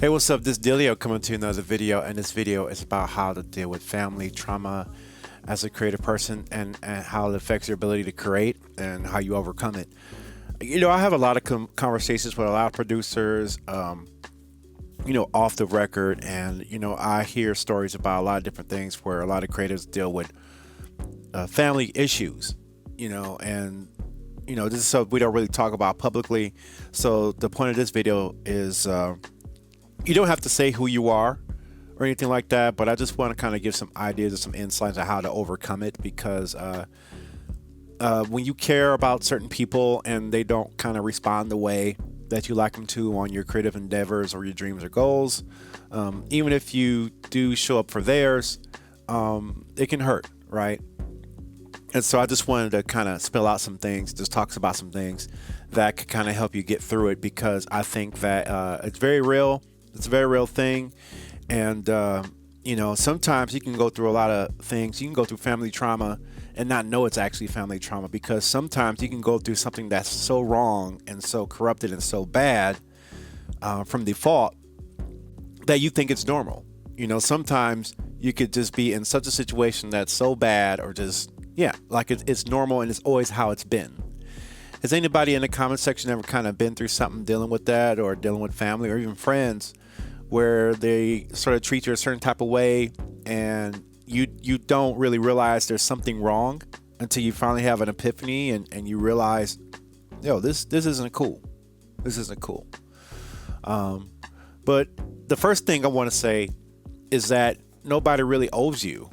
Hey, what's up? This is Delio coming to another video, and this video is about how to deal with family trauma as a creative person and how it affects your ability to create and how you overcome it. I have a lot of conversations with a lot of producers, off the record, and, I hear stories about a lot of different things where a lot of creatives deal with family issues, and, this is stuff we don't really talk about publicly. So the point of this video is, you don't have to say who you are or anything like that, but I just want to kind of give some ideas and some insights on how to overcome it, because when you care about certain people and they don't kind of respond the way that you like them to on your creative endeavors or your dreams or goals, even if you do show up for theirs, it can hurt, right? And so I just wanted to kind of spill out some things, just talks about some things that could kind of help you get through it, because I think that it's very real. It's a very real thing. And, sometimes you can go through a lot of things. You can go through family trauma and not know it's actually family trauma, because sometimes you can go through something that's so wrong and so corrupted and so bad from default that you think it's normal. Sometimes you could just be in such a situation that's so bad, or just, like it's normal and it's always how it's been. Has anybody in the comment section ever kind of been through something dealing with that, or dealing with family or even friends where they sort of treat you a certain type of way and you don't really realize there's something wrong until you finally have an epiphany and you realize, this isn't cool. This isn't cool. But the first thing I want to say is that nobody really owes you.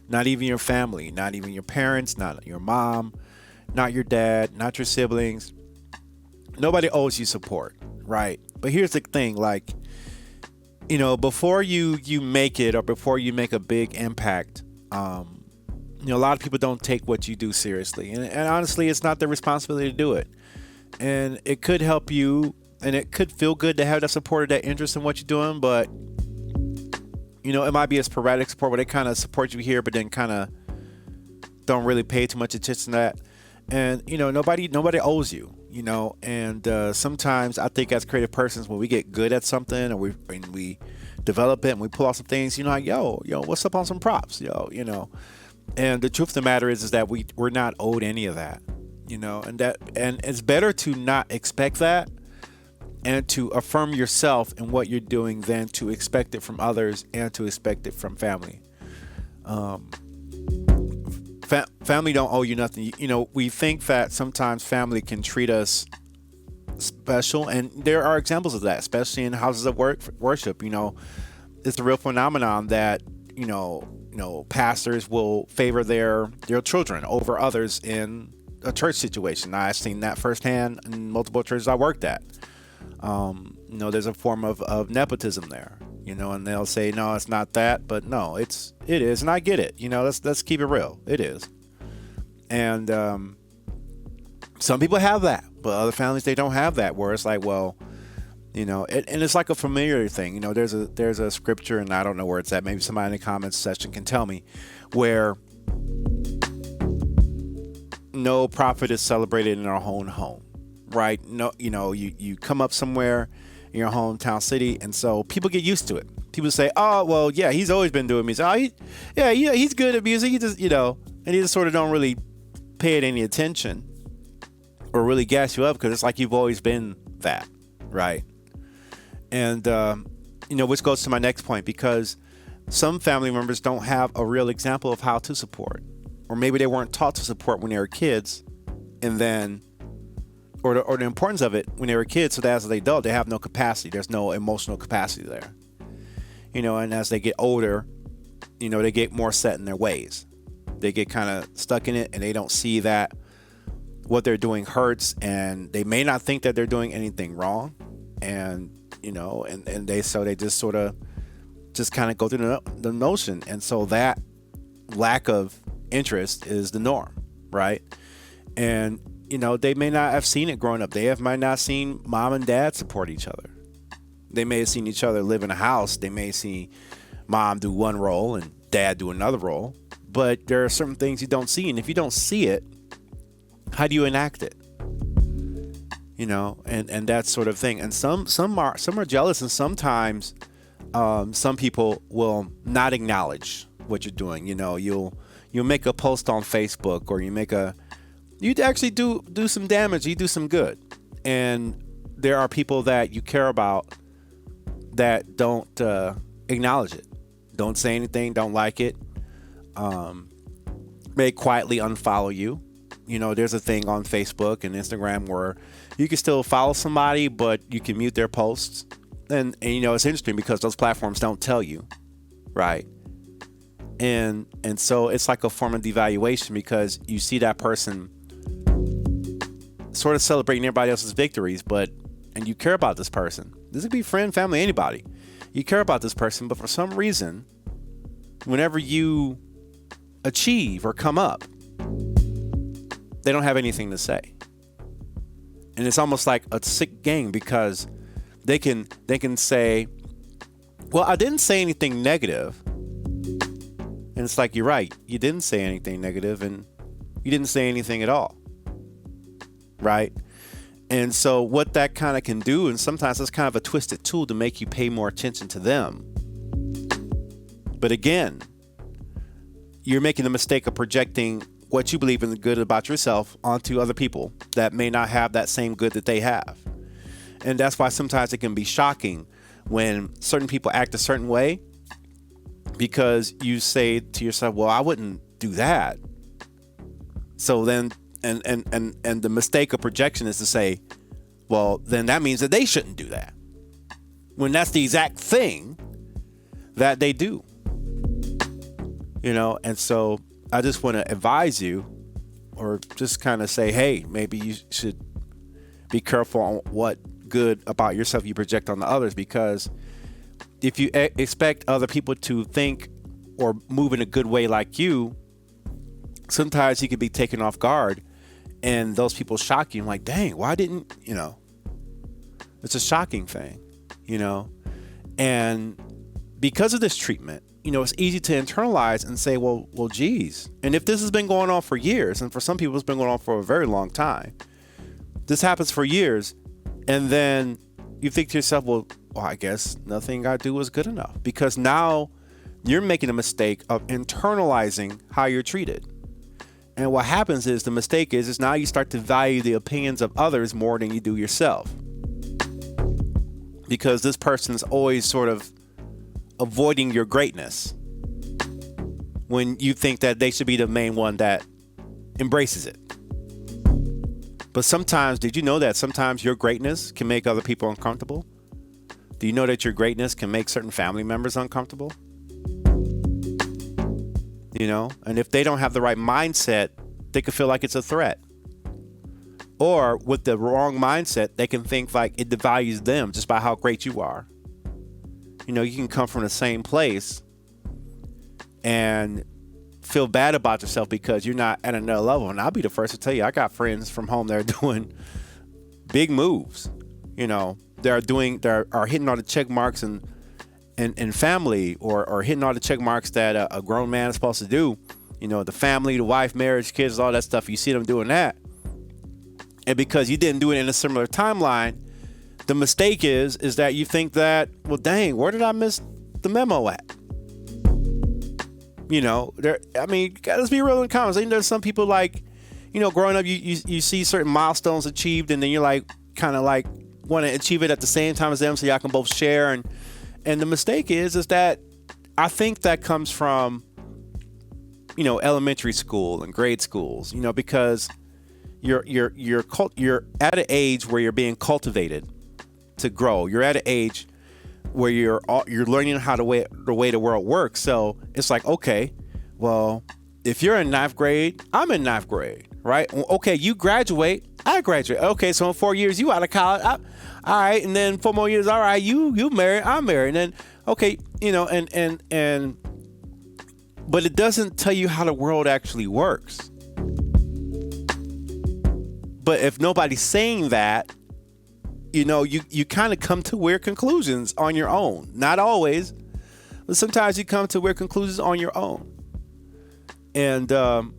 Not even your family, not even your parents, not your mom, not your dad, not your siblings. Nobody owes you support, right? But here's the thing, before you make it, or before you make a big impact, a lot of people don't take what you do seriously. And honestly, it's not their responsibility to do it. And it could help you, and it could feel good to have that support or that interest in what you're doing, but, it might be a sporadic support where they kind of support you here, but then kind of don't really pay too much attention to that. And, nobody owes you, and sometimes I think as creative persons, when we get good at something, and we develop it and we pull out some things, like, what's up on some props, and the truth of the matter is that we're not owed any of that, and it's better to not expect that and to affirm yourself in what you're doing than to expect it from others and to expect it from family. Family don't owe you nothing. We think that sometimes family can treat us special, and there are examples of that, especially in houses of worship. It's a real phenomenon that pastors will favor their children over others in a church situation. I've seen that firsthand in multiple churches I worked at. There's a form of nepotism there. And they'll say, no, it's not that, but no, it is, and I get it. Let's keep it real. It is. And some people have that, but other families, they don't have that, where it's like, well, and it's like a familiar thing. There's a scripture, and I don't know where it's at. Maybe somebody in the comments section can tell me, where no prophet is celebrated in our own home, right? No, you come up somewhere in your hometown city, and so people get used to it. People say, oh, well, yeah, he's always been doing music. Oh, he's good at music. He just, and he just sort of don't really pay it any attention or really gas you up, because it's like you've always been that, right? And, which goes to my next point, because some family members don't have a real example of how to support, or maybe they weren't taught to support when they were kids, and then or the importance of it when they were kids, so that as an adult, they have no capacity. There's no emotional capacity there. And as they get older, they get more set in their ways. They get kind of stuck in it, and they don't see that what they're doing hurts, and they may not think that they're doing anything wrong. And, they just sort of just kind of go through the notion. And so that lack of interest is the norm, right? And, they may not have seen it growing up. They might not seen mom and dad support each other. They may have seen each other live in a house. They may see mom do one role and dad do another role. But there are certain things you don't see. And if you don't see it, how do you enact it? and that sort of thing. And some are jealous, and sometimes some people will not acknowledge what you're doing. You'll make a post on Facebook, or you actually do some damage, you do some good, and there are people that you care about that don't acknowledge it, don't say anything, don't like it, may quietly unfollow you. There's a thing on Facebook and Instagram where you can still follow somebody, but you can mute their posts. And it's interesting because those platforms don't tell you, right? And so it's like a form of devaluation, because you see that person sort of celebrating everybody else's victories, and you care about this person. This could be friend, family, anybody. You care about this person, but for some reason, whenever you achieve or come up, they don't have anything to say. And it's almost like a sick game, because they can say, well, I didn't say anything negative. And it's like, you're right. You didn't say anything negative, and you didn't say anything at all. Right? And so what that kind of can do, and sometimes it's kind of a twisted tool to make you pay more attention to them. But again, you're making the mistake of projecting what you believe in the good about yourself onto other people that may not have that same good that they have. And that's why sometimes it can be shocking when certain people act a certain way, because you say to yourself, well, I wouldn't do that. So then, and the mistake of projection is to say, well, then that means that they shouldn't do that, when that's the exact thing that they do. And so I just want to advise you, or just kind of say, hey, maybe you should be careful on what good about yourself you project on the others, because if you expect other people to think or move in a good way like you, sometimes you could be taken off guard, and those people shock you. I'm like, dang, why didn't, it's a shocking thing, and because of this treatment, it's easy to internalize and say, well, geez. And if this has been going on for years, and for some people it's been going on for a very long time, this happens for years, and then you think to yourself, well, I guess nothing I do is good enough, because now you're making a mistake of internalizing how you're treated. And what happens is, the mistake is now you start to value the opinions of others more than you do yourself, because this person's always sort of avoiding your greatness, when you think that they should be the main one that embraces it. But sometimes, did you know that sometimes your greatness can make other people uncomfortable? Do you know that your greatness can make certain family members uncomfortable? And if they don't have the right mindset, they could feel like it's a threat. Or with the wrong mindset, they can think like it devalues them just by how great you are. You can come from the same place and feel bad about yourself because you're not at another level. And I'll be the first to tell you, I got friends from home that are doing big moves. They're hitting all the check marks and family, or hitting all the check marks that a grown man is supposed to do. The family, the wife, marriage, kids, all that stuff. You see them doing that. And because you didn't do it in a similar timeline, the mistake is that you think that, well, dang, where did I miss the memo at? Let's be real in the comments. I think there's some people like, growing up, you see certain milestones achieved, and then you're like, kind of like want to achieve it at the same time as them, so y'all can both share. And the mistake is that I think that comes from, elementary school and grade schools, because you're at an age where you're being cultivated to grow. You're at an age where you're learning how the way the world works. So it's like, okay, well, if you're in ninth grade, I'm in ninth grade, right? Okay, you graduate, I graduate. Okay, so in 4 years, you out of college. All right, and then 4 more years, all right, you married, I'm married. And then, okay, but it doesn't tell you how the world actually works. But if nobody's saying that, you kind of come to weird conclusions on your own. Not always, but sometimes you come to weird conclusions on your own. And, and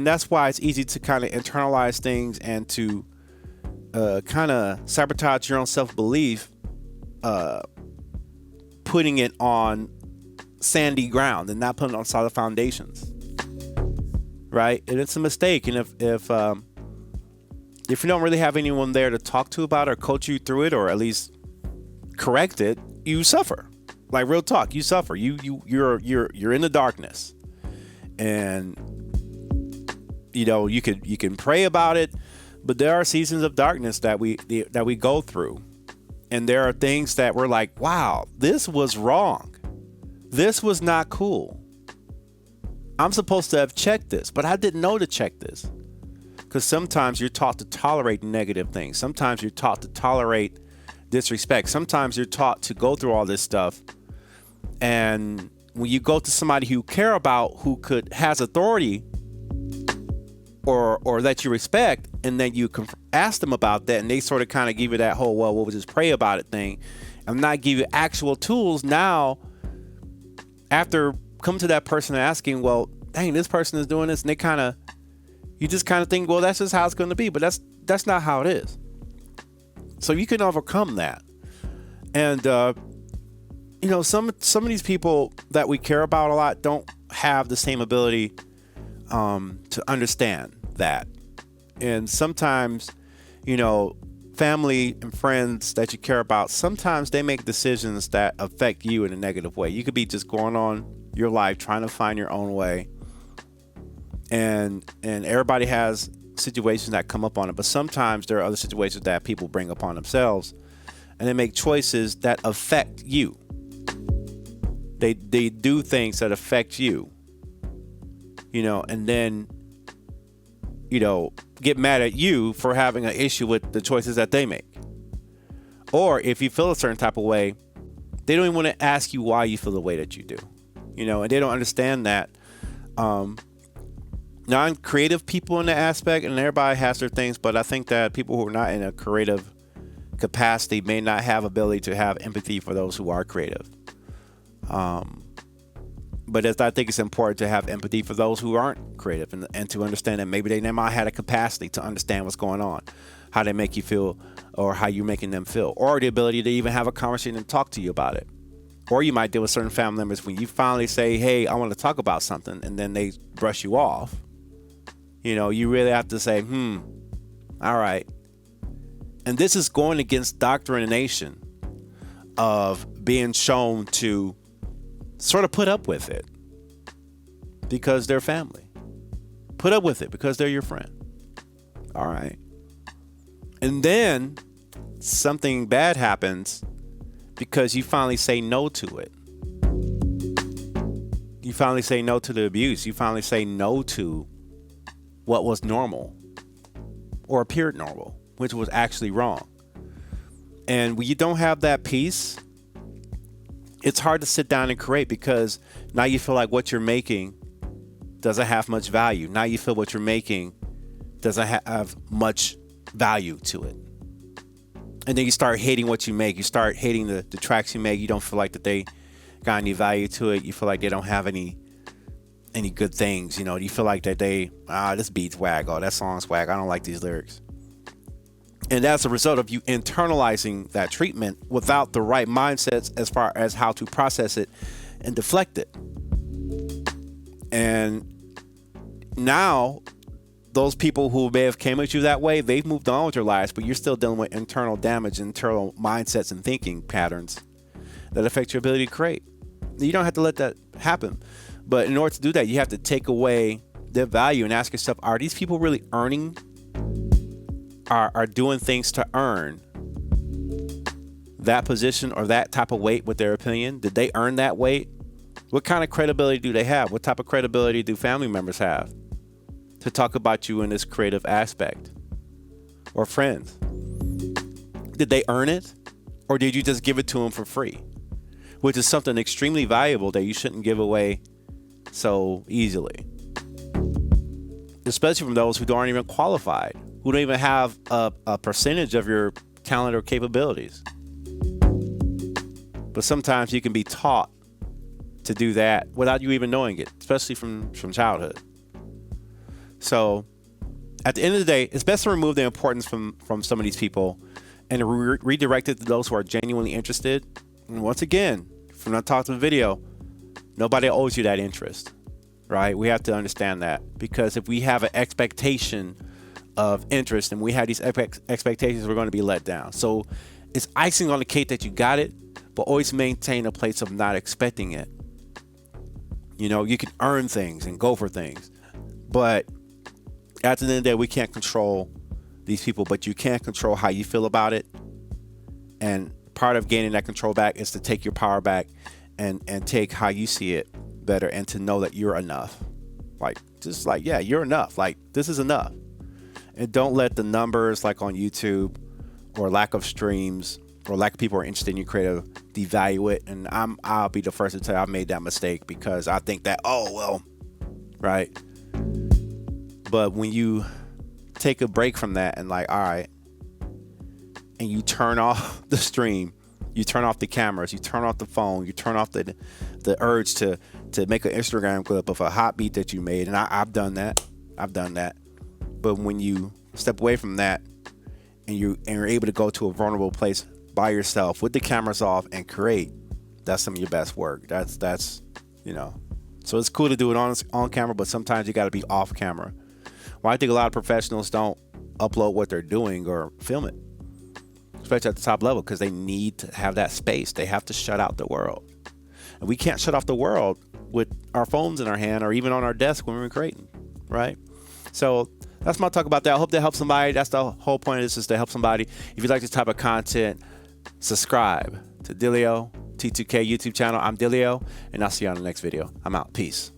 that's why it's easy to kind of internalize things and to kind of sabotage your own self-belief, putting it on sandy ground and not putting it on solid foundations, right? And it's a mistake. And if you don't really have anyone there to talk to about it or coach you through it, or at least correct it, you suffer. Like, real talk, you suffer. You're in the darkness, and you can pray about it, but there are seasons of darkness that we go through, and there are things that we're like, wow, this was wrong. This was not cool. I'm supposed to have checked this, but I didn't know to check this. Because sometimes you're taught to tolerate negative things. Sometimes you're taught to tolerate disrespect. Sometimes you're taught to go through all this stuff. And when you go to somebody who you care about, who has authority or that you respect, and then you ask them about that, and they sort of kind of give you that whole, well, we'll just pray about it thing, and not give you actual tools. Now, after coming to that person and asking, well, dang, this person is doing this, and you just kind of think, well, that's just how it's going to be. But that's not how it is. So you can overcome that. And, some of these people that we care about a lot don't have the same ability to understand that. And sometimes, family and friends that you care about, sometimes they make decisions that affect you in a negative way. You could be just going on your life, trying to find your own way. And everybody has situations that come up on it, but sometimes there are other situations that people bring upon themselves, and they make choices that affect you. They do things that affect you, and then, get mad at you for having an issue with the choices that they make. Or if you feel a certain type of way, they don't even want to ask you why you feel the way that you do, and they don't understand that. Non-creative people in that aspect, and everybody has their things, but I think that people who are not in a creative capacity may not have ability to have empathy for those who are creative. But I think it's important to have empathy for those who aren't creative, and to understand that maybe they might have a capacity to understand what's going on, how they make you feel, or how you're making them feel, or the ability to even have a conversation and talk to you about it. Or you might deal with certain family members when you finally say, hey, I want to talk about something, and then they brush you off. You really have to say, all right. And this is going against doctrination of being shown to sort of put up with it because they're family. Put up with it because they're your friend. All right. And then something bad happens because you finally say no to it. You finally say no to the abuse. You finally say no to what was normal or appeared normal, which was actually wrong. And when you don't have that peace, it's hard to sit down and create, because now you feel like what you're making doesn't have much value. Now you feel what you're making doesn't have much value to it. And then you start hating what you make. You start hating the tracks you make. You don't feel like that they got any value to it. You feel like they don't have any good things. You feel like that this beat's whack. Oh, that song's whack. I don't like these lyrics. And that's a result of you internalizing that treatment without the right mindsets as far as how to process it and deflect it. And now those people who may have came at you that way, they've moved on with their lives, but you're still dealing with internal damage, internal mindsets and thinking patterns that affect your ability to create. You don't have to let that happen. But in order to do that, you have to take away their value and ask yourself, are these people really earning, are doing things to earn that position or that type of weight with their opinion? Did they earn that weight? What kind of credibility do they have? What type of credibility do family members have to talk about you in this creative aspect? Or friends? Did they earn it? Or did you just give it to them for free? Which is something extremely valuable that you shouldn't give away so easily. Especially from those who aren't even qualified, who don't even have a percentage of your talent or capabilities. But sometimes you can be taught to do that without you even knowing it, especially from childhood. So At the end of the day, it's best to remove the importance from some of these people and redirect it to those who are genuinely interested. And once again, from that talk to the video, nobody owes you that interest, right? We have to understand that, because if we have an expectation of interest and we have these expectations, we're going to be let down. So it's icing on the cake that you got it, but always maintain a place of not expecting it. You know, you can earn things and go for things, but at the end of the day, we can't control these people, but you can control how you feel about it. And part of gaining that control back is to take your power back and take how you see it better, and to know that you're enough. Like, just like, yeah, you're enough. Like, this is enough. And don't let the numbers, like on YouTube, or lack of streams, or lack of people who are interested in your creative, devalue it. And I'll be the first to tell you I've made that mistake, because I think that, oh, well, right. But when you take a break from that and like, all right, and you turn off the stream, you turn off the cameras, you turn off the phone, you turn off the urge to make an Instagram clip of a hot beat that you made. And I've done that. But when you step away from that and you're able to go to a vulnerable place by yourself with the cameras off and create, that's some of your best work. That's you know. So it's cool to do it on camera, but sometimes you got to be off camera. Well, I think a lot of professionals don't upload what they're doing or film it, especially at the top level, because they need to have that space. They have to shut out the world. And we can't shut off the world with our phones in our hand or even on our desk when we're creating, right? So that's my talk about that. I hope that helps somebody. That's the whole point of this, is to help somebody. If you like this type of content, subscribe to Dilio T2K YouTube channel. I'm Dilio, and I'll see you on the next video. I'm out. Peace.